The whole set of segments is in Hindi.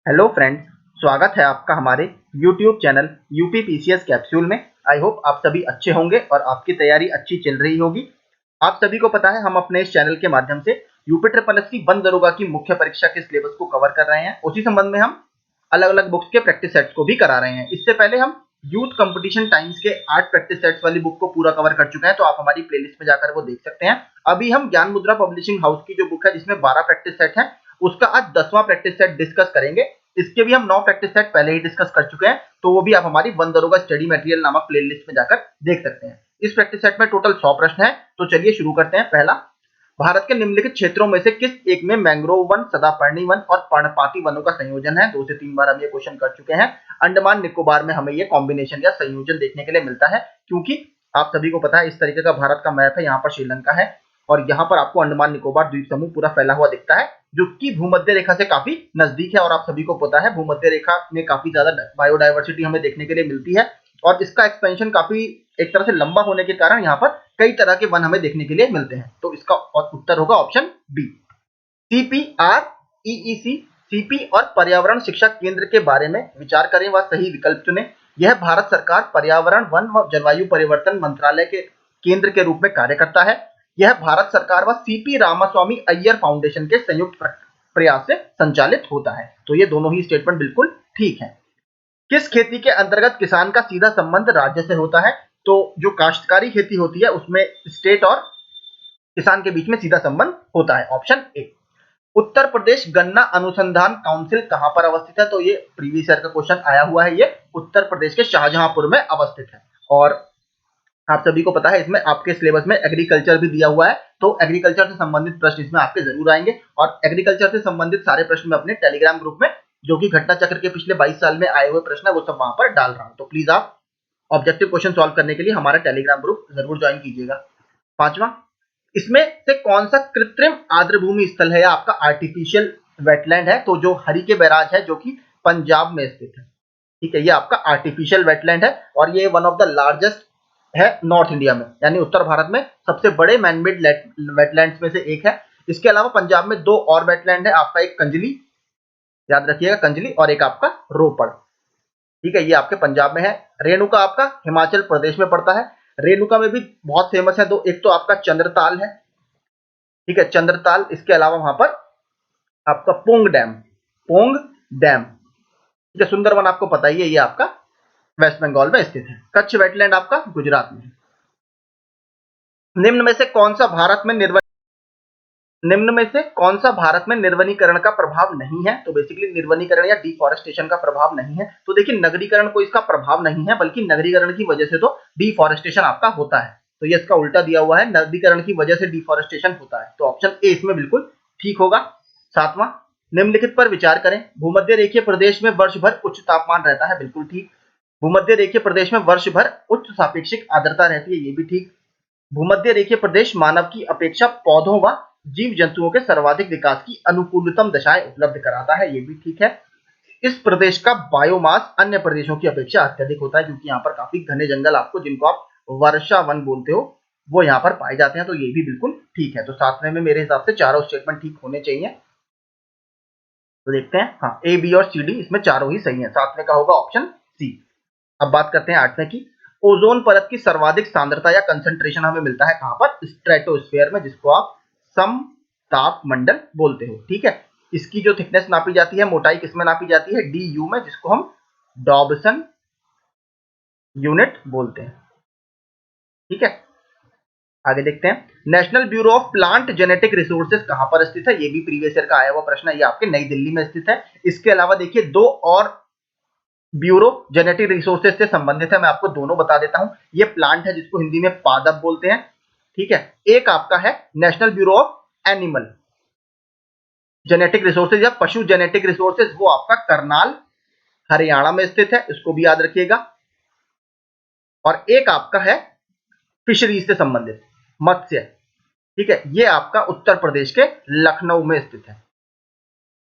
हेलो फ्रेंड्स, स्वागत है आपका हमारे YouTube channel UP PCS capsule में। आई होप आप सभी अच्छे होंगे और आपकी तैयारी अच्छी चल रही होगी। आप सभी को पता है हम अपने इस चैनल के माध्यम से UP triple S C one दरोगा की मुख्य परीक्षा के सिलेबस को कवर कर रहे हैं। उसी संबंध में हम अलग अलग बुक्स के प्रैक्टिस सेट्स को भी करा रहे हैं। इससे पहले हम यूथ कंपटीशन टाइम्स के 8 प्रैक्टिस सेट्स वाली बुक को पूरा कवर कर चुके हैं, तो आप हमारी प्लेलिस्ट में जाकर वो देख सकते हैं। अभी हम ज्ञान मुद्रा पब्लिशिंग हाउस की जो बुक है जिसमें 12 प्रैक्टिस सेट है, उसका आज 10वां प्रैक्टिस सेट डिस्कस करेंगे। इसके भी हम 9 प्रैक्टिस सेट पहले ही डिस्कस कर चुके हैं, तो वो भी आप हमारी वन दरोगा स्टडी मटेरियल नामक प्लेलिस्ट में जाकर देख सकते हैं। इस प्रैक्टिस सेट में टोटल 100 प्रश्न है, तो चलिए शुरू करते हैं। पहला, भारत के निम्नलिखित क्षेत्रों में से किस एक में मैंग्रोव वन, सदापर्णी वन और पर्णपाती वनों का संयोजन है? 2 से 3 बार हम ये क्वेश्चन कर चुके हैं। अंडमान निकोबार में हमें ये कॉम्बिनेशन या संयोजन देखने के लिए मिलता है, क्योंकि आप सभी को पता है इस तरीके का भारत का मैप है। यहाँ पर श्रीलंका है और यहाँ पर आपको अंडमान निकोबार द्वीप समूह पूरा फैला हुआ दिखता है, जो कि भूमध्य रेखा से काफी नजदीक है। और आप सभी को पता है भूमध्य रेखा में काफी ज्यादा बायोडायवर्सिटी हमें देखने के लिए मिलती है और इसका एक्सपेंशन काफी एक तरह से लंबा होने के कारण यहाँ पर कई तरह के वन हमें देखने के लिए मिलते हैं। तो इसका उत्तर होगा ऑप्शन बी। CPREEC, सीपी और पर्यावरण शिक्षा केंद्र के बारे में विचार करें व सही विकल्प चुनें। यह भारत सरकार पर्यावरण, वन व जलवायु परिवर्तन मंत्रालय के केंद्र के रूप में कार्य करता है। यह भारत सरकार व सीपी रामास्वामी अय्यर फाउंडेशन के संयुक्त प्रयास से संचालित होता है। तो ये दोनों ही स्टेटमेंट बिल्कुल ठीक है। किस खेती के अंतर्गत किसान का सीधा संबंध राज्य से होता है? तो जो काश्तकारी खेती होती है उसमें स्टेट और किसान के बीच में सीधा संबंध होता है। Option A. उत्तर प्रदेश गन्ना अनुसंधान काउंसिल कहां पर अवस्थित है? तो ये प्रीवियस ईयर का क्वेश्चन आया हुआ है। ये उत्तर प्रदेश के शाहजहांपुर में अवस्थित है। और आप सभी को पता है इसमें आपके सिलेबस में एग्रीकल्चर भी दिया हुआ है, तो एग्रीकल्चर से संबंधित प्रश्न इसमें आपके जरूर आएंगे। और एग्रीकल्चर से संबंधित सारे प्रश्न मैं अपने टेलीग्राम ग्रुप में, जो कि घटना चक्र के पिछले 22 साल में आए हुए प्रश्न है, वो सब वहां पर डाल रहा हूं। तो प्लीज आप ऑब्जेक्टिव क्वेश्चन सॉल्व करने के लिए हमारा टेलीग्राम ग्रुप जरूर ज्वाइन कीजिएगा। पांचवा, इसमें से कौन सा कृत्रिम आर्द्रभूमि स्थल है या आपका आर्टिफिशियल वेटलैंड है? तो जो हरिके बैराज है जो कि पंजाब में स्थित है, ठीक है, ये आपका आर्टिफिशियल वेटलैंड है और ये वन ऑफ द लार्जेस्ट है नॉर्थ इंडिया में, यानी उत्तर भारत में सबसे बड़े मैनमेड वेटलैंड्स में से एक है। इसके अलावा पंजाब में 2 और वेटलैंड है, आपका एक कंजली, याद रखिएगा कंजली, और एक आपका रोपड़, ठीक है, ये आपके पंजाब में है। रेणुका आपका हिमाचल प्रदेश में पड़ता है। रेणुका में भी बहुत फेमस है दो, एक तो आपका चंद्रताल है, ठीक है, चंद्रताल। इसके अलावा वहां पर आपका पोंग डैम, पोंग डैम, ठीक है। सुंदरवन आपको पता ही है, ये आपका वेस्ट बंगाल में स्थित है। कच्छ वेटलैंड आपका गुजरात में है। निम्न में से कौन सा भारत में निर्वनीकरण का प्रभाव नहीं है? तो बेसिकली निर्वनीकरण या डिफॉरेस्टेशन का प्रभाव नहीं है। तो देखिए नगरीकरण को इसका प्रभाव नहीं है, बल्कि नगरीकरण की वजह से तो डिफॉरेस्टेशन आपका होता है। तो ये इसका उल्टा दिया हुआ है, नगरीकरण की वजह से डिफॉरेस्टेशन होता है। तो ऑप्शन ए इसमें बिल्कुल ठीक होगा। सातवां, निम्नलिखित पर विचार करें। भूमध्य रेखीय प्रदेश में वर्ष भर उच्च तापमान रहता है, बिल्कुल ठीक। भूमध्य रेखीय प्रदेश में वर्ष भर उच्च सापेक्षिक आर्द्रता रहती है, ये भी ठीक। भूमध्य रेखीय प्रदेश मानव की अपेक्षा पौधों व जीव जंतुओं के सर्वाधिक विकास की अनुकूलतम दशाएं उपलब्ध कराता है, ये भी ठीक है। इस प्रदेश का बायोमास अन्य प्रदेशों की अपेक्षा अत्यधिक होता है, क्योंकि यहाँ पर काफी घने जंगल आपको, जिनको आप वर्षा वन बोलते हो, वो यहाँ पर पाए जाते हैं। तो ये भी बिल्कुल ठीक है। तो सातवें में मेरे हिसाब से चारों स्टेटमेंट ठीक होने चाहिए। तो देखते हैं, हाँ, ए, बी और सी, डी इसमें चारों ही सही है। सातवें का होगा ऑप्शन सी। अब बात करते हैं आठवें की। ओजोन परत की सर्वाधिक सांद्रता या कंसंट्रेशन हमें मिलता है कहां पर? स्ट्रेटोस्फेयर में, जिसको आप समताप मंडल बोलते हो, ठीक है। इसकी जो थिकनेस नापी जाती है, मोटाई किसमें नापी जाती है? DU में, जिसको हम डॉबसन यूनिट बोलते हैं, ठीक है। आगे देखते हैं, national bureau of plant genetic resources कहां पर स्थित है? ये भी प्रीवियस ईयर का आया हुआ प्रश्न है, ये आपके नई दिल्ली में स्थित है। इसके अलावा देखिए 2 और ब्यूरो जेनेटिक रिसोर्सेज से संबंधित है, मैं आपको दोनों बता देता हूं। ये प्लांट है जिसको हिंदी में पादप बोलते हैं, ठीक है। एक आपका है national bureau of animal genetic resources या पशु जेनेटिक रिसोर्सेज, वो आपका करनाल हरियाणा में स्थित है, इसको भी याद रखिएगा। और एक आपका है फिशरीज से संबंधित, मत्स्य, ठीक है, ये आपका उत्तर प्रदेश के लखनऊ में स्थित है।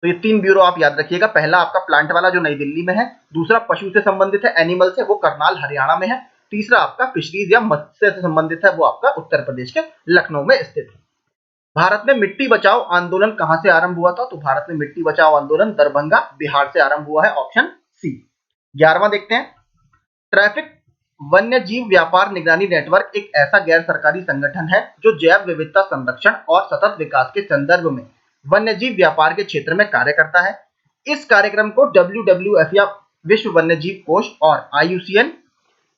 तो ये 3 ब्यूरो आप याद रखिएगा। पहला आपका प्लांट वाला जो नई दिल्ली में है, दूसरा पशु से संबंधित है, एनिमल से, वो करनाल हरियाणा में है, तीसरा आपका फिशरीज या मत्स्य से संबंधित है, वो आपका उत्तर प्रदेश के लखनऊ में स्थित है। भारत में मिट्टी बचाओ आंदोलन कहां से आरंभ हुआ था? तो भारत में मिट्टी बचाओ आंदोलन दरभंगा, बिहार से आरंभ हुआ है, ऑप्शन सी। 11वां देखते हैं, ट्रैफिक वन्य जीव व्यापार निगरानी नेटवर्क एक ऐसा गैर सरकारी संगठन है जो जैव विविधता संरक्षण और सतत विकास के संदर्भ में वन्य जीव व्यापार के क्षेत्र में कार्य करता है। इस कार्यक्रम को WWF या विश्व वन्य जीव कोष और IUCN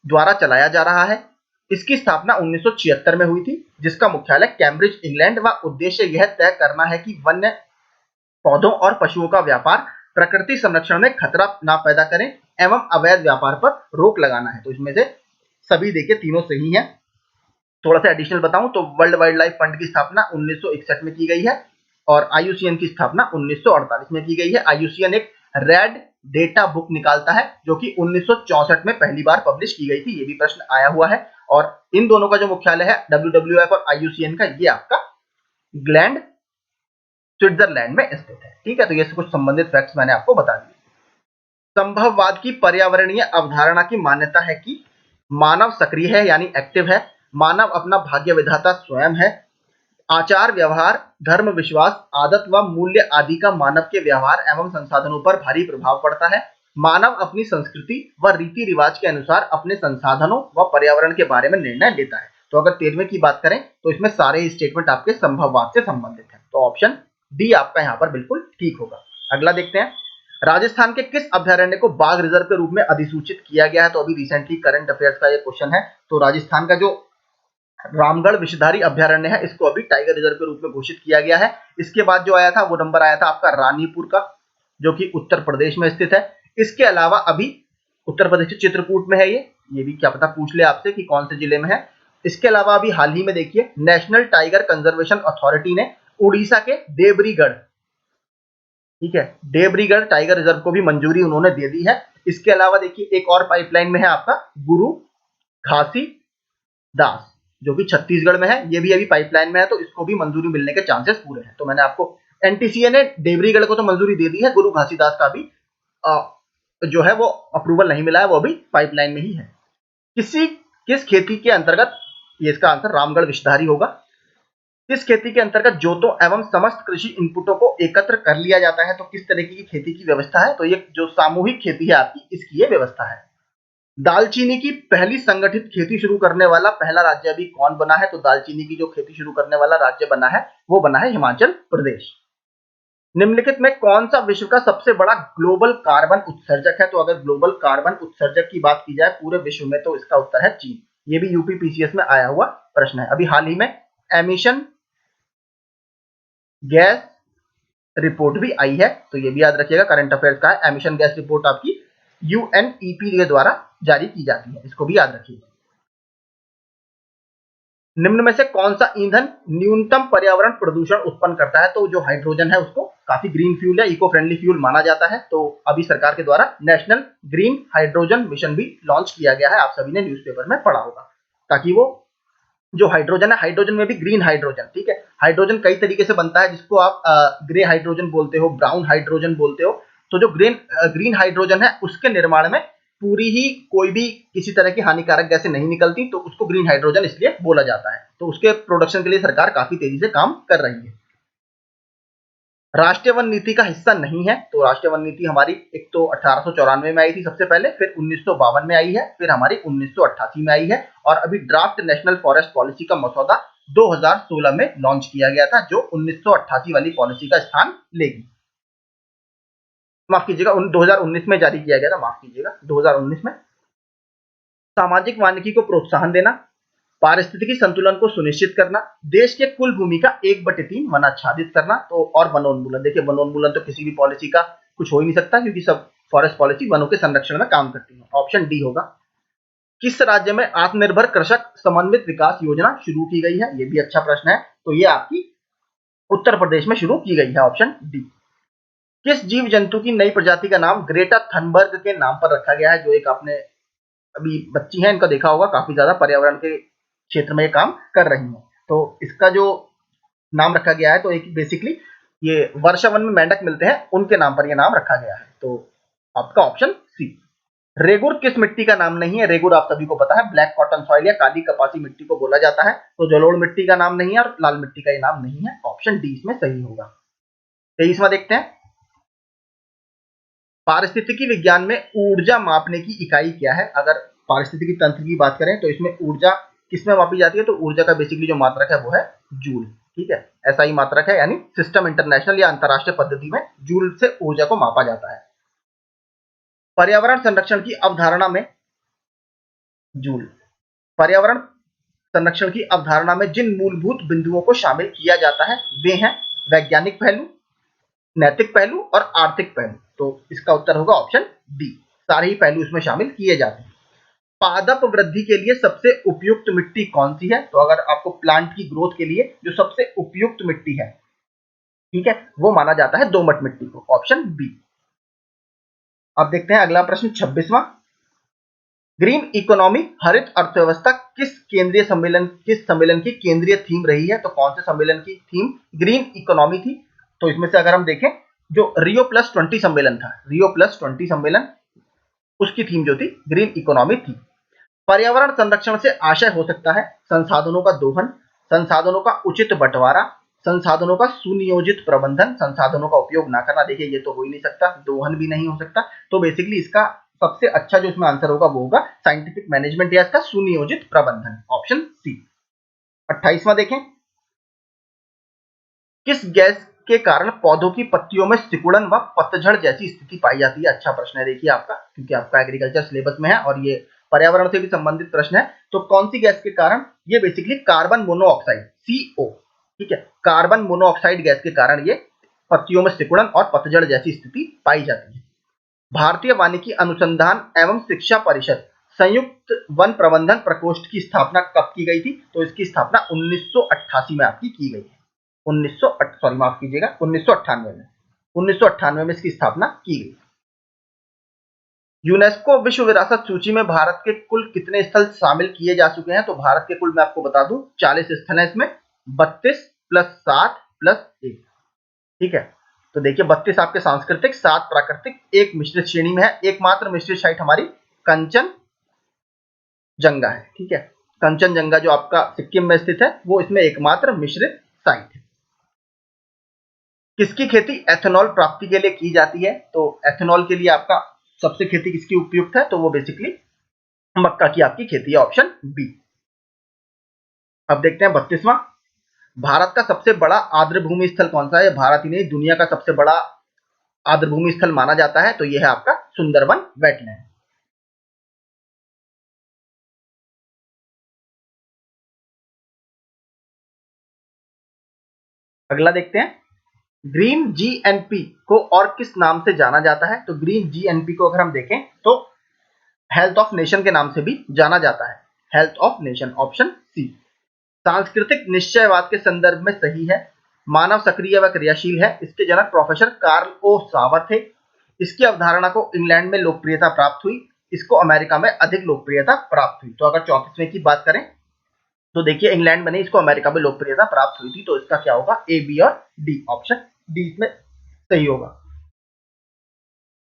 द्वारा चलाया जा रहा है। इसकी स्थापना 1976 में हुई थी, जिसका मुख्यालय कैम्ब्रिज, इंग्लैंड व उद्देश्य यह तय करना है कि वन्य पौधों और पशुओं का व्यापार प्रकृति संरक्षण में खतरा न पैदा करें एवं अवैध व्यापार पर रोक लगाना है। तो इसमें से सभी देखिए तीनों सही हैं। थोड़ा सा एडिशनल बताऊं तो वर्ल्ड वाइल्ड लाइफ फंड की स्थापना 1961 में की गई है और IUCN की स्थापना 1948 में की गई है। IUCN एक रेड डेटा बुक निकालता है जो कि 1964 में पहली बार पब्लिश की गई थी, ये भी प्रश्न आया हुआ है। और इन दोनों का जो मुख्यालय है WWF और IUCN का, ये आपका ग्लैंड स्विट्जरलैंड में स्थित है। ठीक है, तो ये कुछ संबंधित फैक्ट्स मैंने आपको बता दिए। संभववाद की पर्यावरणीय अवधारणा की मान्यता है कि मानव सक्रिय है यानी एक्टिव है, मानव अपना भाग्य विधाता स्वयं है, आचार व्यवहार धर्म विश्वास आदत व मूल्य आदि का मानव के व्यवहार एवं संसाधनों पर भारी प्रभाव पड़ता है, मानव अपनी संस्कृति व रीति रिवाज के अनुसार अपने संसाधनों व पर्यावरण के बारे में निर्णय लेता है। तो अगर 13वें की बात करें तो इसमें सारे स्टेटमेंट आपके संभववाद से संबंधित हैं, तो ऑप्शन डी आपका यहाँ पर बिल्कुल ठीक होगा। अगला देखते हैं, राजस्थान के किस अभ्यारण्य को बाघ रिजर्व के रूप में अधिसूचित किया गया है? तो अभी रिसेंटली करंट अफेयर्स का ये क्वेश्चन है। तो राजस्थान का जो रामगढ़ विषधारी अभ्यारण्य है, इसको अभी टाइगर रिजर्व के रूप में घोषित किया गया है। इसके बाद जो आया था वो नंबर आया था आपका रानीपुर का, जो कि उत्तर प्रदेश में स्थित है। इसके अलावा अभी उत्तर प्रदेश के चित्रकूट में है, ये भी क्या पता पूछ ले आपसे कि कौन से जिले में है। इसके अलावा अभी हाल ही में देखिए नेशनल टाइगर कंजर्वेशन अथॉरिटी ने उड़ीसा के देवरीगढ़, ठीक है, देवरीगढ़ टाइगर रिजर्व को भी मंजूरी उन्होंने दे दी है। इसके अलावा देखिए एक और पाइपलाइन में है आपका गुरु घासीदास, जो कि छत्तीसगढ़ में है, ये भी अभी पाइपलाइन में है, तो इसको भी मंजूरी मिलने के चांसेस पूरे हैं। तो मैंने आपको NTCA ने देवरीगढ़ को तो मंजूरी दे दी है, गुरु घासीदास का भी जो है वो अप्रूवल नहीं मिला है, वो अभी पाइपलाइन में ही है। किस खेती के अंतर्गत, ये इसका आंसर रामगढ़ विषधारी होगा, किस खेती के अंतर्गत जोतों एवं समस्त कृषि इनपुटों को एकत्र कर लिया जाता है? तो किस तरीके की खेती की व्यवस्था है? तो ये जो सामूहिक खेती है आपकी, इसकी ये व्यवस्था है। दालचीनी की पहली संगठित खेती शुरू करने वाला पहला राज्य अभी कौन बना है? तो दालचीनी की जो खेती शुरू करने वाला राज्य बना है वो बना है हिमाचल प्रदेश। निम्नलिखित में कौन सा विश्व का सबसे बड़ा ग्लोबल कार्बन उत्सर्जक है? तो अगर ग्लोबल कार्बन उत्सर्जक की बात की जाए पूरे विश्व में, तो इसका उत्तर है चीन। ये भी यूपी PCS में आया हुआ प्रश्न है। अभी हाल ही में एमिशन गैस रिपोर्ट भी आई है, तो ये भी याद रखिएगा, करंट अफेयर्स का है। एमिशन गैस रिपोर्ट आपकी UNEP के द्वारा जारी की जाती है, इसको भी याद रखिएगा। निम्न में से कौन सा ईंधन न्यूनतम पर्यावरण प्रदूषण उत्पन्न करता है? तो जो हाइड्रोजन है उसको काफी ग्रीन फ्यूल या इको फ्रेंडली फ्यूल माना जाता है। तो अभी सरकार के द्वारा नेशनल ग्रीन हाइड्रोजन मिशन भी लॉन्च किया गया है, आप सभी ने न्यूज़पेपर में पढ़ा होगा, ताकि वो जो हाइड्रोजन है, हाइड्रोजन में भी ग्रीन हाइड्रोजन, ठीक है, हाइड्रोजन कई तरीके से बनता है, जिसको आप ग्रे हाइड्रोजन बोलते हो, ब्राउन हाइड्रोजन बोलते हो। तो जो ग्रीन हाइड्रोजन है उसके निर्माण में पूरी ही कोई भी किसी तरह की हानिकारक गैसें नहीं निकलती, तो उसको ग्रीन हाइड्रोजन इसलिए बोला जाता है। तो उसके प्रोडक्शन के लिए सरकार काफी तेजी से काम कर रही है। राष्ट्रीय वन नीति का हिस्सा नहीं है, तो राष्ट्रीय वन नीति हमारी एक तो 1894 में आई थी सबसे पहले, फिर 1952 में आई है, फिर हमारी 1988 में आई है, और अभी ड्राफ्ट नेशनल फॉरेस्ट पॉलिसी का मसौदा 2016 में लॉन्च किया गया था, जो 1988 वाली पॉलिसी का स्थान लेगी। माफ कीजिएगा, 2019 में जारी किया गया था, माफ कीजिएगा 2019 में। सामाजिक वानिकी को प्रोत्साहन देना, पारिस्थितिकी संतुलन को सुनिश्चित करना, देश के कुल भूमि का 1/3 वनाच्छादित करना, तो और वनोन्मूलन। देखिए वनोन्मूलन तो किसी भी पॉलिसी का कुछ हो ही नहीं सकता, क्योंकि सब फॉरेस्ट पॉलिसी वनों के संरक्षण में काम करती है। ऑप्शन डी होगा। किस राज्य में आत्मनिर्भर कृषक समन्वित विकास योजना शुरू की गई है? ये भी अच्छा प्रश्न है, तो ये आपकी उत्तर प्रदेश में शुरू की गई है, ऑप्शन डी। किस जीव जंतु की नई प्रजाति का नाम ग्रेटा थनबर्ग के नाम पर रखा गया है? जो एक आपने अभी बच्ची है, इनका देखा होगा, काफी ज्यादा पर्यावरण के क्षेत्र में ये काम कर रही है, तो इसका जो नाम रखा गया है, तो एक बेसिकली ये वर्षावन में मेंढक मिलते हैं, उनके नाम पर ये नाम रखा गया है, तो आपका ऑप्शन सी। रेगुर किस मिट्टी का नाम नहीं है? रेगुर आप सभी को पता है ब्लैक कॉटन सॉइल या काली कपासी मिट्टी को बोला जाता है। तो जलोढ़ मिट्टी का नाम नहीं है और लाल मिट्टी का ये नाम नहीं है। ऑप्शन डी इसमें सही होगा। 23वां देखते हैं, पारिस्थितिकी विज्ञान में ऊर्जा मापने की इकाई क्या है? अगर पारिस्थितिकी तंत्र की बात करें तो इसमें ऊर्जा किसमें मापी जाती है? तो ऊर्जा का बेसिकली जो मात्रक है वो है जूल। ठीक है, ऐसा ही मात्रक है, यानी सिस्टम इंटरनेशनल या अंतरराष्ट्रीय पद्धति में जूल से ऊर्जा को मापा जाता है। पर्यावरण संरक्षण की अवधारणा में जूल, पर्यावरण संरक्षण की अवधारणा में जिन मूलभूत बिंदुओं को शामिल किया जाता है वे हैं वैज्ञानिक पहलू, नैतिक पहलू और आर्थिक पहलू। तो इसका उत्तर होगा ऑप्शन डी, सारे ही पहलू इसमें शामिल किए जाते हैं। पादप वृद्धि के लिए सबसे उपयुक्त मिट्टी कौन सी है? तो अगर आपको प्लांट की ग्रोथ के लिए जो सबसे उपयुक्त मिट्टी है, ठीक है, वो माना जाता है दोमट मिट्टी को। Option B. अब देखते हैं अगला प्रश्न 26वां, ग्रीन इकोनॉमी हरित अर्थव्यवस्था किस सम्मेलन की केंद्रीय थीम रही है? तो कौन से सम्मेलन की थीम ग्रीन इकोनॉमी थी? तो इसमें से अगर हम देखें जो रियो प्लस 20 सम्मेलन था, रियो प्लस 20 सम्मेलन, उसकी थीम जो थी ग्रीन इकोनॉमी थी। पर्यावरण संरक्षण से आशय हो सकता है संसाधनों का दोहन, संसाधनों का उचित बंटवारा, संसाधनों का सुनियोजित प्रबंधन, संसाधनों का उपयोग ना करना। देखिए ये तो हो ही नहीं सकता, दोहन भी नहीं हो सकता। तो बेसिकली इसका सबसे अच्छा जो इसमें आंसर होगा वो होगा साइंटिफिक मैनेजमेंट या इसका सुनियोजित प्रबंधन। Option C. 28वां देखें, किस गैस के कारण पौधों की पत्तियों में सिकुड़न व पतझड़ जैसी स्थिति पाई जाती है? अच्छा प्रश्न है देखिए आपका, क्योंकि आपका एग्रीकल्चर सिलेबस में है और ये पर्यावरण से भी संबंधित प्रश्न है। तो कौन सी गैस के कारण? ये बेसिकली कार्बन मोनोऑक्साइड, CO, ठीक है, कार्बन मोनोऑक्साइड गैस के कारण ये पत्तियों में सिकुड़न और पतझड़ जैसी स्थिति पाई जाती है। भारतीय वानिकी अनुसंधान एवं शिक्षा परिषद संयुक्त वन प्रबंधन प्रकोष्ठ की स्थापना कब की गई थी? तो इसकी स्थापना 1988 में आपकी की गई है। 1998 में इसकी स्थापना की गई। यूनेस्को विश्व विरासत सूची में भारत के कुल कितने स्थल शामिल किए जा चुके हैं? तो भारत के कुल मैं आपको बता दूं 40 स्थल है इसमें, 32 प्लस 7 प्लस 1। ठीक है, तो देखिए 32 आपके सांस्कृतिक, 7 प्राकृतिक, 1 मिश्रित श्रेणी में है। एकमात्र मिश्रित साइट हमारी कंचनजंगा है। ठीक है, कंचनजंगा जो आपका सिक्किम में स्थित है वो इसमें एकमात्र मिश्रित साइट है। किसकी खेती एथेनॉल प्राप्ति के लिए की जाती है? तो एथेनॉल के लिए आपका सबसे खेती किसकी उपयुक्त है? तो वो बेसिकली मक्का की आपकी खेती है। Option B. अब देखते हैं 32वां, भारत का सबसे बड़ा आर्द्रभूमि स्थल कौन सा है? भारत ही नहीं दुनिया का सबसे बड़ा आर्द्रभूमि स्थल माना जाता है, तो यह है आपका सुंदरबन वेटलैंड। अगला देखते हैं, ग्रीन जीएनपी को और किस नाम से जाना जाता है? तो ग्रीन जीएनपी को अगर हम देखें तो हेल्थ ऑफ नेशन के नाम से भी जाना जाता है, health of nation. Option C. सांस्कृतिक निश्चयवाद के संदर्भ में सही है, मानव सक्रिय व क्रियाशील है। इसके जनक प्रोफेसर कार्ल ओ सावर थे। इसकी अवधारणा को इंग्लैंड में लोकप्रियता प्राप्त हुई, इसको अमेरिका में अधिक लोकप्रियता प्राप्त हुई। तो अगर 34वें की बात करें तो देखिए इंग्लैंड में नहीं, इसको अमेरिका में लोकप्रियता प्राप्त हुई थी। तो इसका क्या होगा? ए, बी और डी। ऑप्शन डी इसमें सही होगा।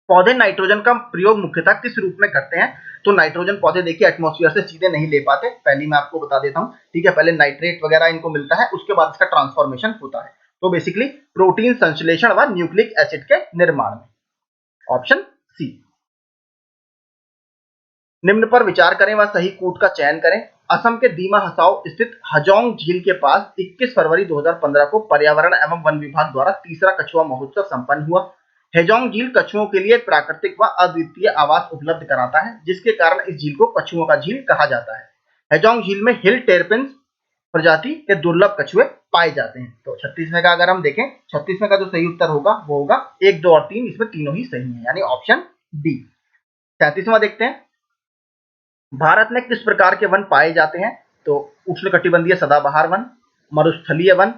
पौधे नाइट्रोजन का प्रयोग मुख्यतः किस रूप में करते हैं? तो नाइट्रोजन पौधे देखिए एटमॉस्फेयर से सीधे नहीं ले पाते, पहले मैं आपको बता देता हूं। ठीक है, पहले नाइट्रेट वगैरह इनको मिलता है, उसके बाद इसका ट्रांसफॉर्मेशन होता है। तो बेसिकली प्रोटीन संश्लेषण व न्यूक्लिक एसिड के निर्माण में। Option C. निम्न पर विचार करें व सही कूट का चयन करें। असम के दीमा हसाओ स्थित हजोंग झील के पास 21 फरवरी 2015 को पर्यावरण एवं वन विभाग द्वारा तीसरा कछुआ महोत्सव संपन्न हुआ। हेजोंग झील कछुओं के लिए प्राकृतिक व अद्वितीय आवास उपलब्ध कराता है, जिसके कारण इस झील को कछुओं का झील कहा जाता है। हेजोंग झील में हिल टेरपिन्स प्रजाति के दुर्लभ कछुए पाए जाते हैं। तो 36वें का अगर हम देखें, 36वें का जो सही उत्तर होगा वो होगा 1, 2 और 3, इसमें तीनों ही सही है, यानी ऑप्शन डी। 37वां देखते हैं, भारत में किस प्रकार के वन पाए जाते हैं? तो उष्णकटिबंधीय सदाबहार वन, मरुस्थलीय वन,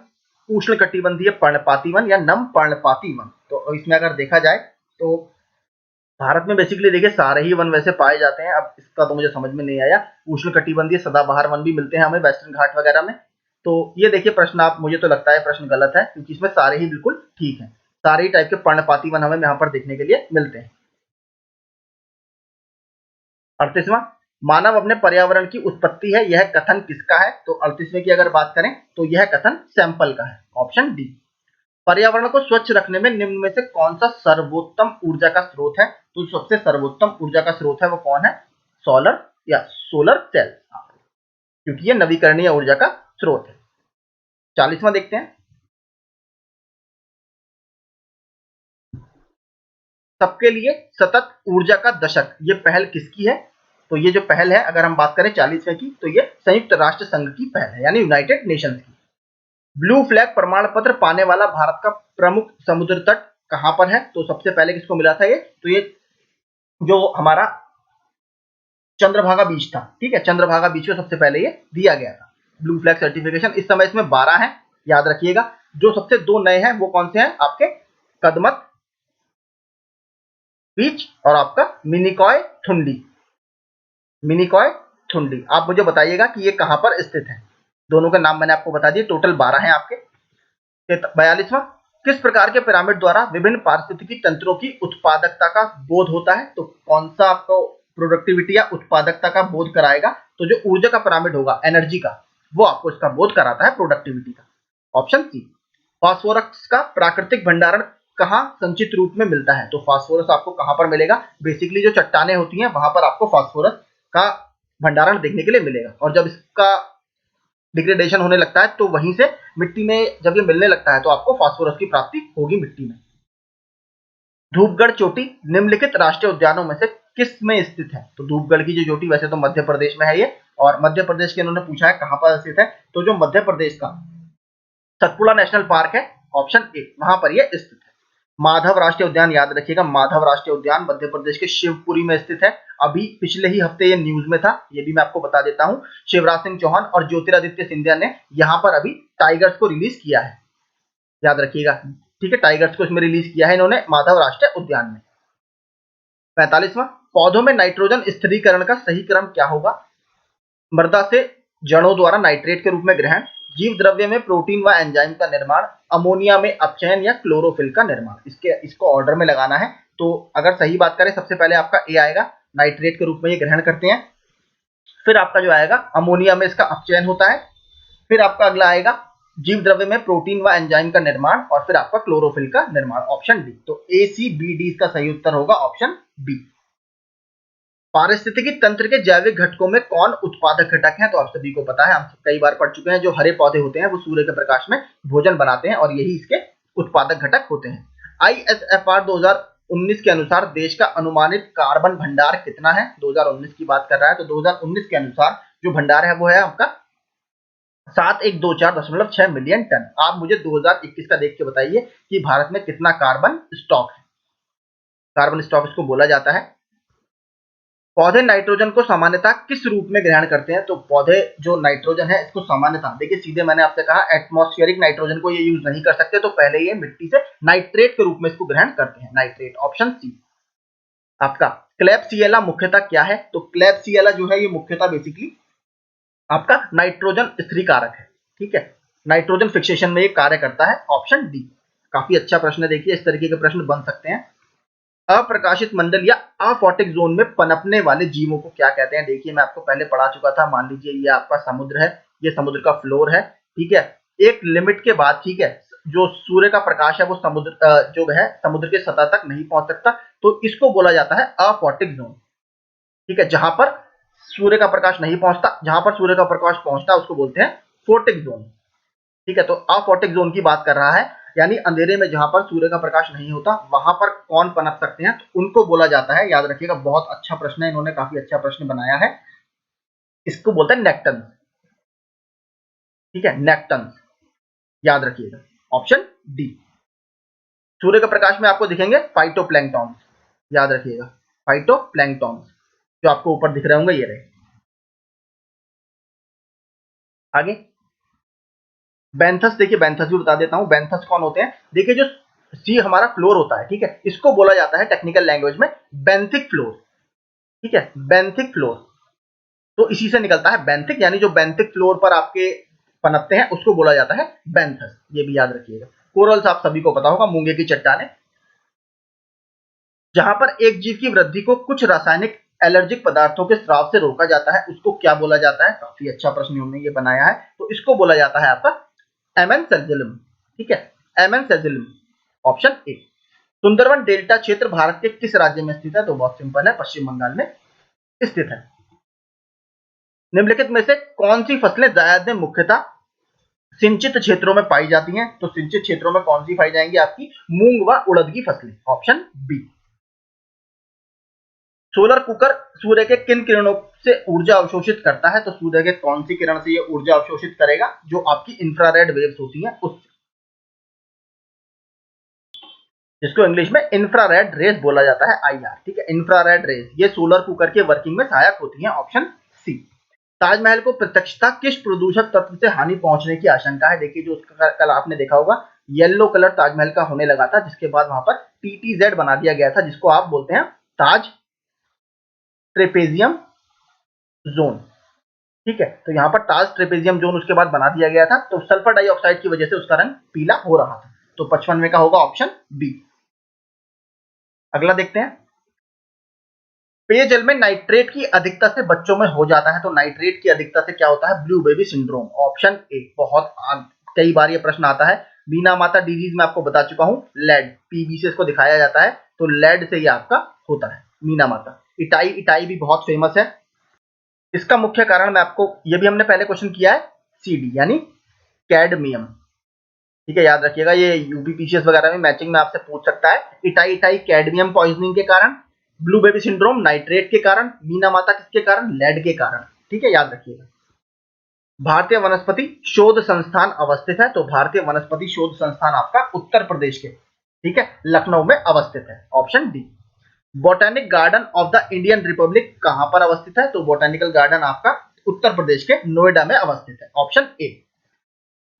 उष्णकटिबंधीय पर्णपाती वन या नम पर्णपाती वन। तो इसमें अगर देखा जाए तो भारत में बेसिकली देखिए सारे ही वन वैसे पाए जाते हैं। अब इसका तो मुझे समझ में नहीं आया, उष्णकटिबंधीय सदाबहार वन भी मिलते हैं हमें वेस्टर्न घाट वगैरह में। तो ये देखिए प्रश्न आप, मुझे तो लगता है प्रश्न गलत है, क्योंकि इसमें सारे ही बिल्कुल ठीक है, सारे ही टाइप के पर्णपाती वन हमें यहाँ पर देखने के लिए मिलते हैं। 38वां, मानव अपने पर्यावरण की उत्पत्ति है, यह कथन किसका है? तो 38वें की अगर बात करें तो यह कथन सैंपल का है, ऑप्शन डी। पर्यावरण को स्वच्छ रखने में निम्न में से कौन सा सर्वोत्तम ऊर्जा का स्रोत है? तो सबसे सर्वोत्तम ऊर्जा का स्रोत है वो कौन है? सोलर या सोलर सेल, क्योंकि ये नवीकरणीय ऊर्जा का स्रोत है। 40वां देखते हैं, सबके लिए सतत ऊर्जा का दशक, ये पहल किसकी है? तो ये जो पहल है अगर हम बात करें 40वें की तो ये संयुक्त राष्ट्र संघ की पहल है, यानी यूनाइटेड नेशंस की। ब्लू फ्लैग प्रमाण पत्र पाने वाला भारत का प्रमुख समुद्र तट कहां पर है? तो सबसे पहले किसको मिला था ये? तो ये जो हमारा चंद्रभागा बीच था, ठीक है, चंद्रभागा बीच को सबसे पहले ये दिया गया था ब्लू फ्लैग सर्टिफिकेशन। इस समय इसमें 12 है, याद रखिएगा। जो सबसे 2 नए हैं वो कौन से हैं आपके? कदमत बीच और आपका मिनिकॉय थुंडी। मिनिकॉय थुंडी, आप मुझे बताइएगा कि ये कहां पर स्थित है। दोनों के नाम मैंने आपको बता दिए, टोटल 12 हैं आपके। 42वां, किस प्रकार के पिरामिड द्वारा विभिन्न पारिस्थितिकी तंत्रों की उत्पादकता का बोध होता है? तो कौन सा आपको प्रोडक्टिविटी या उत्पादकता का बोध कराएगा? तो जो ऊर्जा का पिरामिड होगा, एनर्जी का, वो आपको इसका बोध कराता है प्रोडक्टिविटी का, ऑप्शन सी। फास्फोरस का प्राकृतिक भंडारण कहाँ संचित रूप में मिलता है? तो फास्फोरस आपको कहां पर मिलेगा? बेसिकली जो चट्टाने होती हैं वहां पर आपको फास्फोरस का भंडारण देखने के लिए मिलेगा, और जब इसका डिग्रेडेशन होने लगता है तो वहीं से मिट्टी में जब ये मिलने लगता है तो आपको फास्फोरस की प्राप्ति होगी मिट्टी में। धूपगढ़ चोटी निम्नलिखित राष्ट्रीय उद्यानों में से किस में स्थित है? तो धूपगढ़ की जो चोटी वैसे तो मध्य प्रदेश में है ये, और मध्य प्रदेश के इन्होंने पूछा है कहां पर स्थित है, तो जो मध्य प्रदेश का सतपुड़ा नेशनल पार्क है, ऑप्शन ए, वहां पर ये स्थित है। माधव राष्ट्रीय उद्यान, याद रखिएगा, माधव राष्ट्रीय उद्यान मध्य प्रदेश के शिवपुरी में स्थित है। अभी पिछले ही हफ्ते ये न्यूज में था, ये भी मैं आपको बता देता हूं। शिवराज सिंह चौहान और ज्योतिरादित्य सिंधिया ने यहाँ पर अभी टाइगर्स को रिलीज किया है, याद रखिएगा, ठीक है, टाइगर्स को इसमें रिलीज किया है इन्होंने माधव राष्ट्रीय उद्यान में। 45वां, पौधों में नाइट्रोजन स्थिरीकरण का सही क्रम क्या होगा? मृदा से जड़ों द्वारा नाइट्रेट के रूप में ग्रहण, जीव द्रव्य में प्रोटीन व एंजाइम का निर्माण, अमोनिया में अपचयन या क्लोरोफिल का निर्माण। इसको ऑर्डर में लगाना है। तो अगर सही बात करें सबसे पहले आपका ए आएगा, नाइट्रेट के रूप में ये ग्रहण करते हैं। फिर आपका जो आएगा अमोनिया में इसका अपचयन होता है। फिर आपका अगला आएगा जीव द्रव्य में प्रोटीन व एंजाइम का निर्माण, और फिर आपका क्लोरोफिल का निर्माण, ऑप्शन डी। तो ए सी बी डी इसका सही उत्तर होगा ऑप्शन बी। पारिस्थितिकी तंत्र के जैविक घटकों में कौन उत्पादक घटक है? तो आप सभी को पता है, हम कई बार पढ़ चुके हैं, जो हरे पौधे होते हैं वो सूर्य के प्रकाश में भोजन बनाते हैं और यही इसके उत्पादक घटक होते हैं। ISFR 2019 के अनुसार देश का अनुमानित कार्बन भंडार कितना है? 2019 की बात कर रहा है, तो 2019 के अनुसार जो भंडार है वो है आपका 7124.6 मिलियन टन। आप मुझे 2021 का देख के बताइए कि भारत में कितना कार्बन स्टॉक है। कार्बन स्टॉक इसको बोला जाता है। पौधे नाइट्रोजन को सामान्यतः किस रूप में ग्रहण करते हैं? तो पौधे जो नाइट्रोजन है इसको सामान्यतः, देखिए सीधे मैंने आपसे कहा एटमॉस्फेरिक नाइट्रोजन को ये यूज नहीं कर सकते, तो पहले ये मिट्टी से नाइट्रेट के रूप में इसको ग्रहण करते हैं, नाइट्रेट, ऑप्शन सी। आपका क्लैब्सिएला मुख्यतः क्या है? तो क्लैब्सिएला जो है ये मुख्यतः बेसिकली आपका नाइट्रोजन स्थिरीकारक है, ठीक है, नाइट्रोजन फिक्सेशन में ये कार्य करता है, ऑप्शन डी। काफी अच्छा प्रश्न है, देखिए इस तरीके के प्रश्न बन सकते हैं। अप्रकाशित मंडल या अफॉटिक जोन में पनपने वाले जीवों को क्या कहते हैं? देखिए मैं आपको पहले पढ़ा चुका था, मान लीजिए ये आपका समुद्र है, ये समुद्र का फ्लोर है, ठीक है, एक लिमिट के बाद, ठीक है, जो सूर्य का प्रकाश है वो समुद्र जो है समुद्र के सतह तक नहीं पहुंच सकता, तो इसको बोला जाता है अफॉटिक जोन, ठीक है, जहां पर सूर्य का प्रकाश नहीं पहुंचता, जहां पर सूर्य का प्रकाश पहुंचता उसको बोलते हैं फोटिक जोन, ठीक है। तो अफॉटिक जोन की बात कर रहा है, यानी अंधेरे में जहां पर सूर्य का प्रकाश नहीं होता वहां पर कौन पनप सकते हैं? तो उनको बोला जाता है, याद रखिएगा, बहुत अच्छा प्रश्न है, इन्होंने काफी अच्छा प्रश्न बनाया है, इसको बोलते हैं नेक्टन, ठीक है, नेक्टन, याद रखिएगा, ऑप्शन डी। सूर्य के प्रकाश में आपको दिखेंगे फाइटोप्लैंक्टन, याद रखिएगा, फाइटोप्लैंक्टन जो आपको ऊपर दिख रहे होंगे ये रहे। आगे बैंथस, देखिए बैंथस भी बता देता हूं, बैंथस कौन होते हैं? देखिए जो सी हमारा फ्लोर होता है, ठीक है, इसको बोला जाता है टेक्निकल लैंग्वेज में बेंथिक फ्लोर, ठीक है, बेंथिक फ्लोर, तो इसी से निकलता है बेंथिक, यानी जो बेंथिक फ्लोर पर आपके पनपते हैं उसको बोला जाता है बैंथस, ये भी याद रखिएगा। कोरल्स आप सभी को पता होगा, मूंगे की चट्टानें, जहां पर एक जीव की वृद्धि को कुछ रासायनिक एलर्जिक पदार्थों के स्राव से रोका जाता है उसको क्या बोला जाता है? काफी अच्छा प्रश्न हमने ये बनाया है, तो इसको बोला जाता है आपका एमेंसेजिलम। ठीक है, एमेंसेजिलम, ऑप्शन ए। सुंदरवन डेल्टा क्षेत्र भारत के किस राज्य में स्थित है? तो बहुत सिंपल है, पश्चिम बंगाल में स्थित है। निम्नलिखित में से कौन सी फसलें जायद में मुख्यतः सिंचित क्षेत्रों में पाई जाती हैं? तो सिंचित क्षेत्रों में कौन सी पाई जाएंगी? आपकी मूंग व उड़द की फसलें, ऑप्शन बी। सोलर कुकर सूर्य के किन किरणों से ऊर्जा अवशोषित करता है? तो सूर्य के कौन सी किरण से यह ऊर्जा अवशोषित करेगा? जो आपकी इंफ्रारेड वेव्स होती हैं उससे, जिसको इंग्लिश में इंफ्रारेड रेस बोला जाता है, आईआर। ठीक है, इंफ्रारेड रेस ये सोलर कुकर के वर्किंग में सहायक होती हैं, ऑप्शन सी। ताजमहल को प्रत्यक्षता किस प्रदूषक तत्व से हानि पहुंचने की आशंका है? देखिए, जो उसका कल आपने देखा होगा येलो कलर ताजमहल का होने लगा था, जिसके बाद वहां पर टीटीजेड बना दिया गया था, जिसको आप बोलते हैं ताज ट्रेपेजियम जोन। ठीक है, तो यहाँ पर ताज ट्रेपेजियम जोन उसके बाद बना दिया गया था, तो सल्फर डाइऑक्साइड की वजह से उसका रंग पीला हो रहा था। तो 55वें का होगा ऑप्शन बी। अगला देखते हैं, पेयजल में नाइट्रेट की अधिकता से बच्चों में हो जाता है, तो नाइट्रेट की अधिकता से क्या होता है? Blue baby syndrome, option A. बहुत कई बार ये प्रश्न आता है। मीना माता डिजीज में आपको बता चुका हूं, लेड पीबी से इसको दिखाया जाता है, तो लेड से ये आपका होता है मीना माता। इटाई, इटाई भी बहुत फेमस है। इसका मुख्य कारण मैं आपको, ये भी हमने पहले क्वेश्चन किया है, सीडी यानी कैडमियम। ठीक है, याद रखिएगा, ये यूपीपीसीएस वगैरह में मैचिंग में आपसे पूछ सकता है। इटाई इटाई कैडमियम पॉइजनिंग के कारण, ब्लू बेबी सिंड्रोम नाइट्रेट के कारण, मीना माता किसके कारण? लेड के कारण। ठीक है, याद रखिएगा। भारतीय वनस्पति शोध संस्थान अवस्थित है, तो भारतीय वनस्पति शोध संस्थान आपका उत्तर प्रदेश के, ठीक है, लखनऊ में अवस्थित है, option D. Botanic garden of the Indian Republic कहां पर अवस्थित है? तो बोटेनिकल गार्डन आपका उत्तर प्रदेश के नोएडा में अवस्थित है, ऑप्शन ए।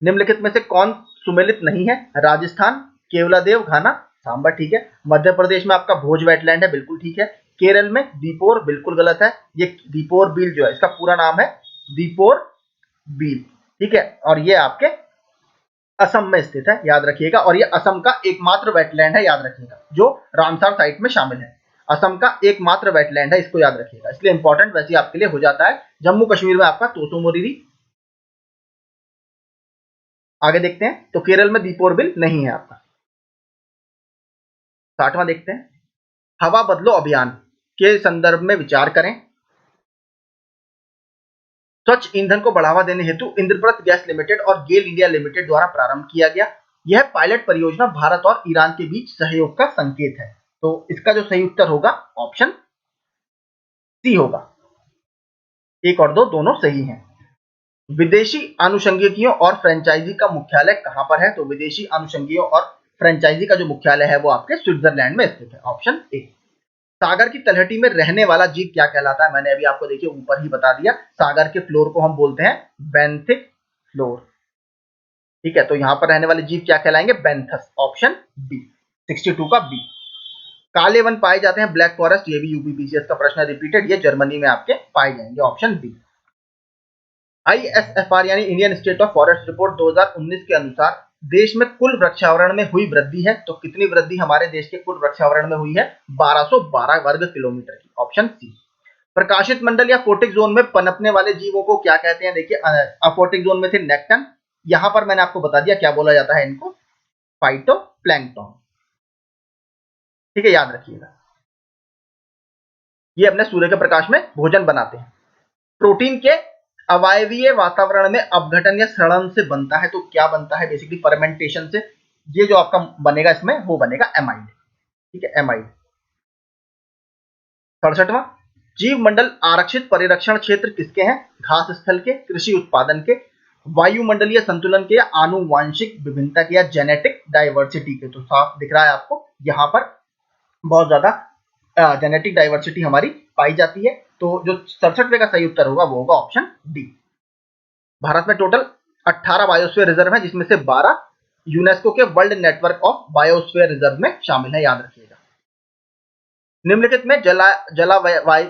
निम्नलिखित में से कौन सुमेलित नहीं है? राजस्थान, केवलादेव, घाना, सांबर, ठीक है। मध्य प्रदेश में आपका भोज वेटलैंड है, बिल्कुल ठीक है। केरल में दीपोर, बिल्कुल गलत है। ये दीपोर बील जो है, इसका पूरा नाम है दीपोर बील, ठीक है, और ये आपके असम में स्थित है, याद रखिएगा। और ये असम का एकमात्र वेटलैंड है, याद रखिएगा, जो रामसार साइट में शामिल है। असम का एकमात्र वेटलैंड है, इसको याद रखिएगा, इसलिए इंपॉर्टेंट वैसे आपके लिए हो जाता है। जम्मू कश्मीर में आपका तोसो मोरिरी। आगे देखते हैं, तो केरल में दीपोर बिल नहीं है आपका। 60वां देखते हैं, हवा बदलो अभियान के संदर्भ में विचार करें। स्वच्छ ईंधन को बढ़ावा देने हेतु इंद्रप्रस्थ गैस लिमिटेड और गेल इंडिया लिमिटेड द्वारा प्रारंभ किया गया यह पायलट परियोजना भारत और ईरान के बीच सहयोग का संकेत है। तो इसका जो सही उत्तर होगा ऑप्शन सी होगा। 1 और 2 दोनों सही हैं। विदेशी अनुषंगियों और फ्रेंचाइजी का मुख्यालय कहां पर है? तो विदेशी अनुषंगियों और फ्रेंचाइजी का जो मुख्यालय है वो आपके स्विट्जरलैंड में स्थित है, ऑप्शन ए। सागर की तलहटी में रहने वाला जीव क्या कहलाता है? मैंने अभी आपको देखिए ऊपर ही बता दिया, सागर के फ्लोर को हम बोलते हैं बेंथिक फ्लोर। ठीक है, तो यहां पर रहने वाले जीव क्या कहलाएंगे? बेंथस, ऑप्शन बी, 62 का बी। काले वन पाए जाते हैं ब्लैक फॉरेस्ट, ये भी यूपीपीसीएस का प्रश्न है रिपीटेड, ये जर्मनी में आपके पाए जाएंगे, ऑप्शन बी। आईएसएफआर यानी Indian State of Forest Report 2019 के अनुसार देश में कुल वृक्षावरण में हुई वृद्धि है, तो कितनी वृद्धि हमारे देश के कुल वृक्षावरण में हुई है? 1212 वर्ग किलोमीटर की, ऑप्शन सी। प्रकाशित मंडल या फोटिक जोन में पनपने वाले जीवों को क्या कहते हैं? देखिए, अफोटिक जोन में थे नेक्टन, यहां पर मैंने आपको बता दिया क्या बोला जाता है इनको, फाइटोप्लैंक्टन। ठीक है, याद रखिएगा, ये अपने सूर्य के प्रकाश में भोजन बनाते हैं। प्रोटीन के अवायवीय वातावरण में अपघटन या सड़न से बनता है, तो क्या बनता है? बेसिकली फर्मेंटेशन से। ये जो आपका बनेगा इसमें वो बनेगा एमाइड, ठीक है, एमाइड। 67वां, जीव मंडल आरक्षित परिरक्षण क्षेत्र किसके हैं? घास स्थल के, कृषि उत्पादन के, वायुमंडलीय संतुलन के, या आनुवांशिक विभिन्नता के, या जेनेटिक डाइवर्सिटी के। तो साफ दिख रहा है आपको, यहाँ पर बहुत ज्यादा जेनेटिक डाइवर्सिटी हमारी पाई जाती है। तो जो 67वें का सही उत्तर होगा वो होगा ऑप्शन डी। भारत में टोटल 18 बायोस्फीयर रिजर्व है, जिसमें से 12 यूनेस्को के world network of biosphere reserve में शामिल है, याद रखिएगा। निम्नलिखित में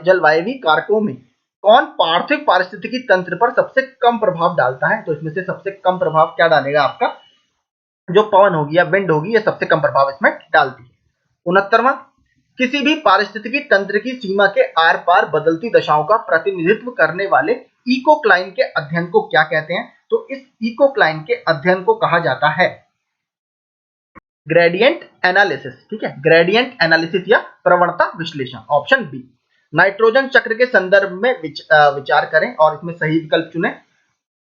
जलवायवी कारकों में कौन पार्थिव पारिस्थितिकी तंत्र पर सबसे कम प्रभाव डालता है? तो इसमें से सबसे कम प्रभाव क्या डालेगा? आपका जो पवन होगी या विंड होगी, ये सबसे कम प्रभाव इसमें डालती है। 69वां, किसी भी पारिस्थितिकी तंत्र की सीमा के आर पार बदलती दशाओं का प्रतिनिधित्व करने वाले इकोक्लाइन के अध्ययन को क्या कहते हैं? तो इस इकोक्लाइन के अध्ययन को कहा जाता है ग्रेडियंट एनालिसिस। ठीक है, ग्रेडियंट एनालिसिस या प्रवणता विश्लेषण, ऑप्शन बी। नाइट्रोजन चक्र के संदर्भ में विचार करें और इसमें सही विकल्प चुनें।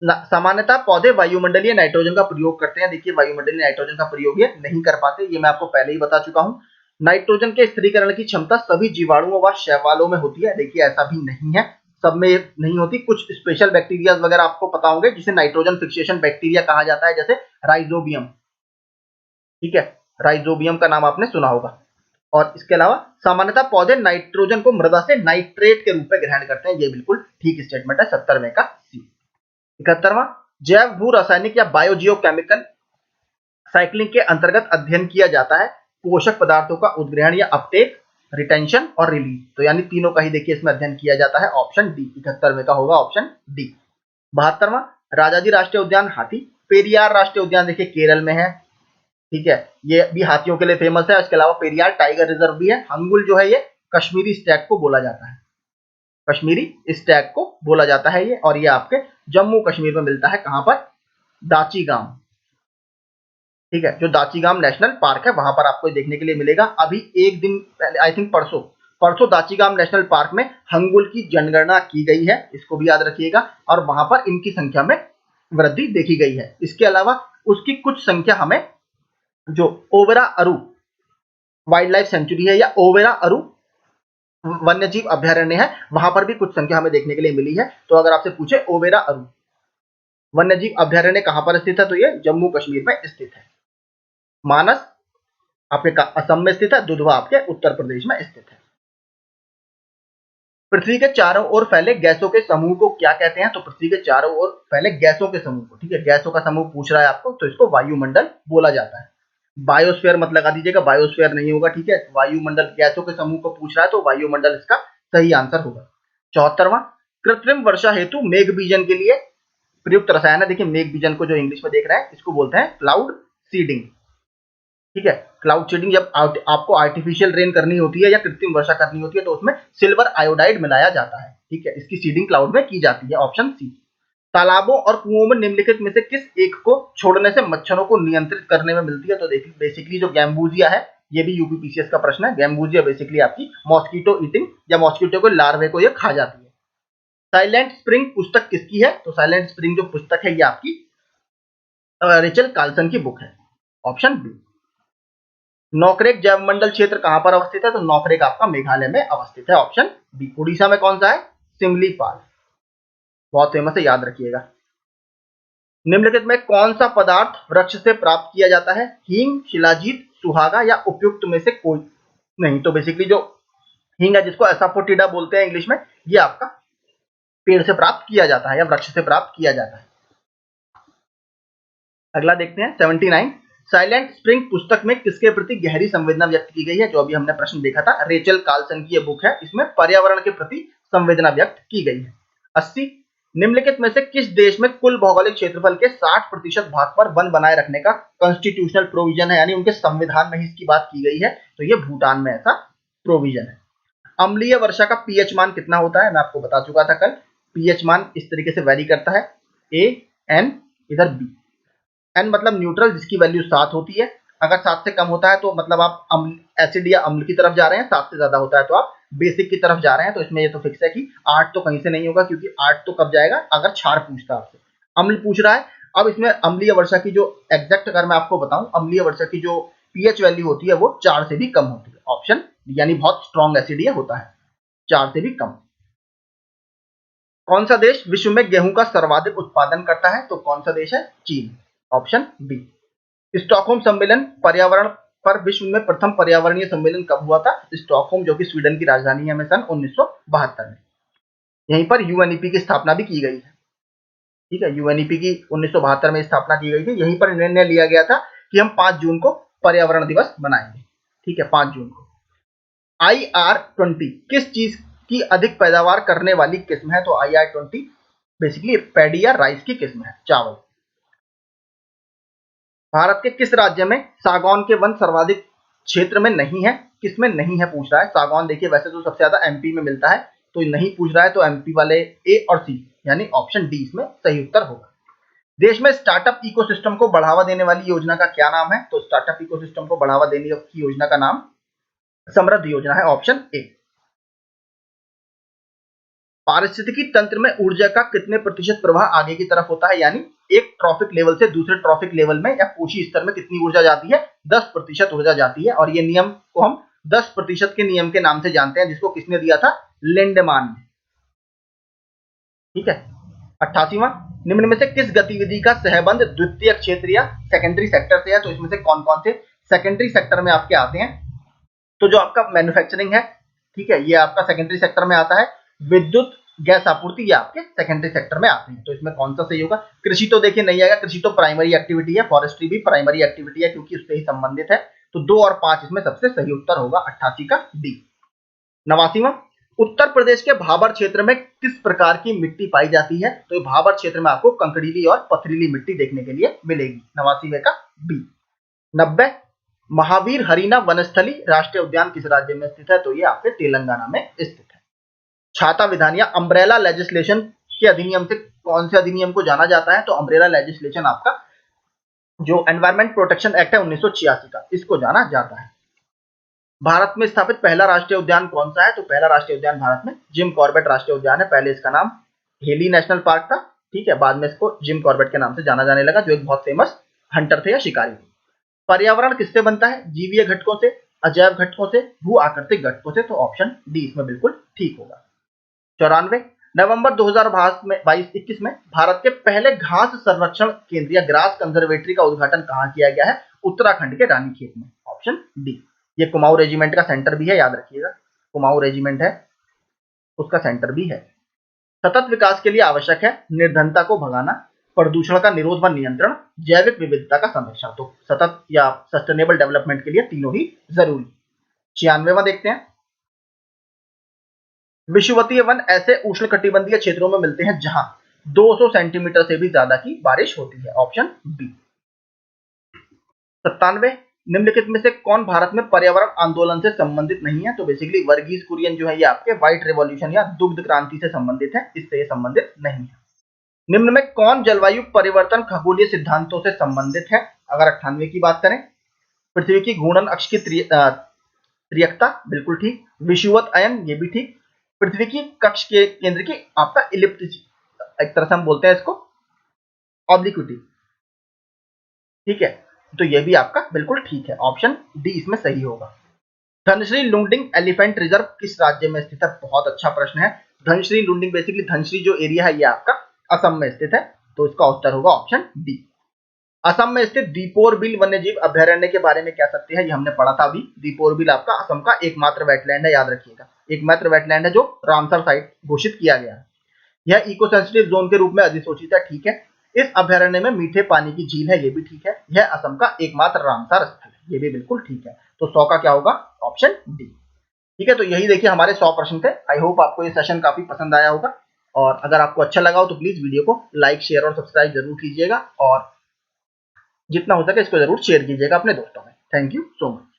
सामान्यतः पौधे वायुमंडलीय नाइट्रोजन का प्रयोग करते हैं। देखिए, वायुमंडलीय नाइट्रोजन का प्रयोग ये नहीं कर पाते, ये मैं आपको पहले ही बता चुका हूं। नाइट्रोजन के स्थिरीकरण की क्षमता सभी जीवाणुओं व शैवालों में होती है। देखिए, ऐसा भी नहीं है, सब में नहीं होती। कुछ स्पेशल बैक्टीरिया वगैरह आपको पता होंगे जिसे नाइट्रोजन फिक्सेशन बैक्टीरिया कहा जाता है, जैसे राइजोबियम। ठीक है, राइजोबियम का नाम आपने सुना होगा। और इसके अलावा सामान्यतः पौधे नाइट्रोजन को मृदा से नाइट्रेट के रूप में ग्रहण करते हैं। ये बिल्कुल ठीक स्टेटमेंट है, 70वें का सी। 71वां, जैव भू रासायनिक या बायोजियोकेमिकल साइक्लिंग के अंतर्गत अध्ययन किया जाता है पोषक पदार्थों का उद्ग्रहण या अपटेक, रिटेंशन और रिलीज। तो यानी तीनों का ही देखिए इसमें अध्ययन किया जाता है, ऑप्शन डी। 71वें का होगा ऑप्शन डी। 72वां, राजाजी राष्ट्रीय उद्यान हाथी, पेरियार राष्ट्रीय उद्यान देखिए केरल में है। ठीक है, ये भी हाथियों के लिए फेमस है। इसके अलावा पेरियार टाइगर रिजर्व भी है। हंगुल जो है ये कश्मीरी स्टैग को बोला जाता है, कश्मीरी स्टैग को बोला जाता है ये, और ये आपके जम्मू कश्मीर में मिलता है। कहां पर? दाचीगाम। ठीक है, जो दाचीगाम नेशनल पार्क है वहां पर आपको देखने के लिए मिलेगा। अभी एक दिन पहले, आई थिंक परसों दाचीगाम नेशनल पार्क में हंगुल की जनगणना की गई है, इसको भी याद रखिएगा, और वहां पर इनकी संख्या में वृद्धि देखी गई है। इसके अलावा उसकी कुछ संख्या हमें जो ओबेरा अरू वाइल्ड लाइफ सेंचुरी है या ओबेरा अरू वन्य जीव अभ्यारण्य है, वहां पर भी कुछ संख्या हमें देखने के लिए मिली है। तो अगर आपसे पूछे ओबेरा अरू वन्य जीव अभ्यारण्य कहां पर स्थित है, तो ये जम्मू कश्मीर में स्थित है। मानस आपके असम में स्थित है, दुधवा आपके उत्तर प्रदेश में स्थित है। पृथ्वी के चारों ओर फैले गैसों के समूह को क्या कहते हैं? तो पृथ्वी के चारों ओर फैले गैसों के समूह को, ठीक है, गैसों का समूह पूछ रहा है आपको, तो इसको वायुमंडल बोला जाता है। बायोस्फीयर मत लगा दीजिएगा, बायोस्फीयर नहीं होगा। ठीक है, वायुमंडल गैसों के समूह को पूछ रहा है, तो वायुमंडल इसका सही आंसर होगा। 74वां, कृत्रिम वर्षा हेतु मेघ बीजन के लिए प्रयुक्त रसायन है। देखिए, मेघ बीजन को जो इंग्लिश में देख रहे हैं इसको बोलते हैं क्लाउड सीडिंग। ठीक है, क्लाउड सीडिंग जब आपको आर्टिफिशियल रेन करनी होती है या कृत्रिम वर्षा करनी होती है तो उसमें सिल्वर आयोडाइड मिलाया जाता है। ठीक है, इसकी सीडिंग क्लाउड में की जाती है, ऑप्शन सी। तालाबों और कुओं में निम्नलिखित में से किस एक को छोड़ने से मच्छरों को नियंत्रित करने में मिलती है? तो देखिए, बेसिकली जो गैम्बूजिया है, ये भी यूपीपीसीएस का प्रश्न है। गैम्बूजिया बेसिकली आपकी मॉस्किटो ईटिंग या मॉस्किटो के लार्वे को ये खा जाती है। साइलेंट स्प्रिंग पुस्तक किसकी है? तो साइलेंट स्प्रिंग जो पुस्तक है ये आपकी रेचल कार्लसन की बुक है, ऑप्शन बी। नौकरेक जैवमंडल क्षेत्र कहां पर अवस्थित है? तो नौकरेक आपका मेघालय में अवस्थित है, ऑप्शन बी। उड़ीसा में कौन सा है? सिमलीपाल, बहुत फेमस है, याद रखिएगा। निम्नलिखित में कौन सा पदार्थ वृक्ष से प्राप्त किया जाता है? हींग, शिलाजीत, सुहागा या उपयुक्त में से कोई नहीं। तो बेसिकली जो हींग है, जिसको एसाफोटिडा बोलते हैं इंग्लिश में, ये आपका पेड़ से प्राप्त किया जाता है या वृक्ष से प्राप्त किया जाता है। अगला देखते हैं 79। साइलेंट स्प्रिंग पुस्तक में किसके प्रति गहरी संवेदना व्यक्त की गई है? जो अभी हमने प्रश्न देखा था, रेचल कार्लसन की यह बुक है, इसमें पर्यावरण के प्रति संवेदना व्यक्त की गई है। 80। निम्नलिखित में से किस देश में कुल भौगोलिक क्षेत्रफल के 60% भाग पर वन बनाए रखने का कॉन्स्टिट्यूशनल प्रोविजन है, यानी उनके संविधान में ही इसकी बात की गई है? तो ये भूटान में ऐसा प्रोविजन है। अम्लीय वर्षा का पीएच मान कितना होता है? मैं आपको बता चुका था कल। पीएच मान इस तरीके से वेरी करता है, ए एन, इधर बी। एन मतलब न्यूट्रल, जिसकी वैल्यू 7 होती है। अगर 7 से कम होता है तो मतलब आप एसिड या अम्ल की तरफ जा रहे हैं, 7 से ज्यादा होता है तो आप बेसिक की तरफ जा रहे हैं। तो इसमें ये तो फिक्स है कि 8 तो कहीं से नहीं होगा, क्योंकि 8 तो कब जाएगा अगर क्षार पूछता है आपसे। अम्ल पूछ रहा है। अब इसमें अम्लीय वर्षा की जो एग्जैक्ट अगर मैं आपको बताऊं, अम्लीय वर्षा की जो पीएच वैल्यू होती है वो 4 से भी कम होती है, ऑप्शन, यानी बहुत स्ट्रॉन्ग एसिड ये होता है, 4 से भी कम। कौन सा देश विश्व में गेहूं का सर्वाधिक उत्पादन करता है? तो कौन सा देश है? चीन, ऑप्शन बी। स्टॉकहोम सम्मेलन पर्यावरण पर विश्व में प्रथम पर्यावरणीय सम्मेलन कब हुआ था? स्टॉकहोम, जो कि स्वीडन की राजधानी है, में सन 1972 में। यहीं पर यूएनईपी की स्थापना भी की गई है। ठीक है, यूएनईपी की 1972 में स्थापना की गई थी। यहीं पर निर्णय लिया गया था कि हम 5 जून को पर्यावरण दिवस मनाएंगे। ठीक है, 5 जून को। IR20 किस चीज की अधिक पैदावार करने वाली किस्म है? तो IR20 बेसिकली पैडी या राइस की किस्म है, चावल। भारत के किस राज्य में सागौन के वन सर्वाधिक क्षेत्र में नहीं है, किसमें नहीं है पूछ रहा है। सागौन देखिए वैसे तो सबसे ज्यादा एमपी में मिलता है, तो नहीं पूछ रहा है, तो एमपी वाले ए और सी यानी ऑप्शन डी इसमें सही उत्तर होगा। देश में स्टार्टअप इकोसिस्टम को बढ़ावा देने वाली योजना का क्या नाम है? तो स्टार्टअप इकोसिस्टम को बढ़ावा देने की योजना का नाम समृद्ध योजना है, ऑप्शन ए। पारिस्थितिकी तंत्र में ऊर्जा का कितने प्रतिशत प्रवाह आगे की तरफ होता है? यानी एक ट्रॉफिक लेवल से दूसरे ट्रॉफिक लेवल में या कोशी स्तर में कितनी ऊर्जा जाती है? 10% ऊर्जा जाती है। और ये नियम को हम 10% के नियम के नाम से जानते हैं, जिसको किसने दिया था? लिंडमान ने। ठीक है। 88वां, निम्न में से किस गतिविधि का सहबंध द्वितीय क्षेत्र या सेकेंडरी सेक्टर से है? तो इसमें से कौन कौन से सेकेंडरी सेक्टर में आपके आते हैं? तो जो आपका मैन्युफैक्चरिंग है, ठीक है, ये आपका सेकेंडरी सेक्टर में आता है। विद्युत गैस आपूर्ति ये आपके सेकेंडरी सेक्टर में आते हैं। तो इसमें कौन सा सही होगा? कृषि तो देखिए नहीं आएगा, कृषि तो प्राइमरी एक्टिविटी है, फॉरेस्ट्री भी प्राइमरी एक्टिविटी है क्योंकि उससे ही संबंधित है। तो 2 और 5 इसमें सबसे सही उत्तर होगा 88 का डी। 89वां, उत्तर प्रदेश के भाबर क्षेत्र में किस प्रकार की मिट्टी पाई जाती है? तो भाबर क्षेत्र में आपको कंकड़ीली और पथरीली मिट्टी देखने के लिए मिलेगी। 89वें का बी। 90, महावीर हरीना वनस्थली राष्ट्रीय उद्यान किस राज्य में स्थित है? तो ये आपके तेलंगाना में स्थित है। छाता विधान या अम्ब्रेला लेजिस्लेशन के अधिनियम से कौन से अधिनियम को जाना जाता है? तो अम्ब्रेला लेजिस्लेशन आपका जो एनवायरमेंट प्रोटेक्शन एक्ट है 1986 का, इसको जाना जाता है। भारत में स्थापित पहला राष्ट्रीय उद्यान कौन सा है? तो पहला राष्ट्रीय उद्यान भारत में जिम कॉर्बेट राष्ट्रीय उद्यान है। पहले इसका नाम हेली नेशनल पार्क था, ठीक है, बाद में इसको जिम कॉर्बेट के नाम से जाना जाने लगा, जो एक बहुत फेमस हंटर थे या शिकारी थे। पर्यावरण किससे बनता है? जीवीय घटकों से, अजैव घटकों से, भू आकृतिक घटकों से। तो ऑप्शन डी इसमें बिल्कुल ठीक होगा। 94, नवंबर 2022-21 में भारत के पहले घास संरक्षण केंद्र या ग्रास कंजर्वेटरी का उद्घाटन कहाँ किया गया है? उत्तराखंड के रानीखेत में, ऑप्शन डी। ये कुमाऊं रेजिमेंट का सेंटर भी है, याद रखिएगा, कुमाऊं रेजिमेंट है उसका सेंटर भी है। सतत विकास के लिए आवश्यक है निर्धनता को भगाना, प्रदूषण का निरोध व नियंत्रण, जैविक विविधता का संरक्षण। तो सतत या सस्टेनेबल डेवलपमेंट के लिए तीनों ही जरूरी। 96वां देखते हैं, विषुवतीय वन ऐसे उष्णकटिबंधीय क्षेत्रों में मिलते हैं जहां 200 सेंटीमीटर से भी ज्यादा की बारिश होती है, ऑप्शन बी। 97, निम्नलिखित में से कौन भारत में पर्यावरण आंदोलन से संबंधित नहीं है? तो बेसिकली वर्गीज कुरियन जो है ये आपके व्हाइट रेवोल्यूशन या दुग्ध क्रांति से संबंधित है, इससे ये संबंधित नहीं है। निम्न में कौन जलवायु परिवर्तन खगोलीय सिद्धांतों से संबंधित है? अगर 98 की बात करें, पृथ्वी की घूर्णन अक्ष की त्रियकता, बिल्कुल ठीक। विषुवत अयन, ये भी ठीक। पृथ्वी की कक्ष के केंद्र की आपका इलिप्टिक, एक तरह से हम बोलते हैं इसको ऑब्लिक्विटी, ठीक है, तो ये भी आपका बिल्कुल ठीक है, ऑप्शन डी इसमें सही होगा। धनश्री लुंगडिंग एलिफेंट रिजर्व किस राज्य में स्थित है? बहुत अच्छा प्रश्न है। धनश्री लुंगडिंग बेसिकली धनश्री जो एरिया है ये आपका असम में स्थित है, तो इसका उत्तर होगा ऑप्शन डी। असम में स्थित दीपोर बिल वन्यजीव अभयारण्य के बारे में कह सकते हैं, ये हमने पढ़ा था अभी। दीपोर बिल आपका असम का एकमात्र वेटलैंड है, याद रखिएगा, एकमात्र वेटलैंड है जो रामसर साइट घोषित किया गया है। यह इको सेंसिटिव जोन के रूप में अधिसूचित है, ठीक है। इस अभयारण्य में मीठे पानी की झील है, ये भी ठीक है। यह असम का एकमात्र रामसर स्थल है, ये भी बिल्कुल ठीक है। तो 100 का क्या होगा? Option D. ठीक है, तो यही देखिए हमारे 100 प्रश्न थे। आई होप आपको ये सेशन काफी पसंद आया होगा, और अगर आपको अच्छा लगा हो तो प्लीज वीडियो को लाइक, शेयर और सब्सक्राइब जरूर कीजिएगा, और जितना हो सके इसको जरूर शेयर कीजिएगा अपने दोस्तों में। Thank you so much.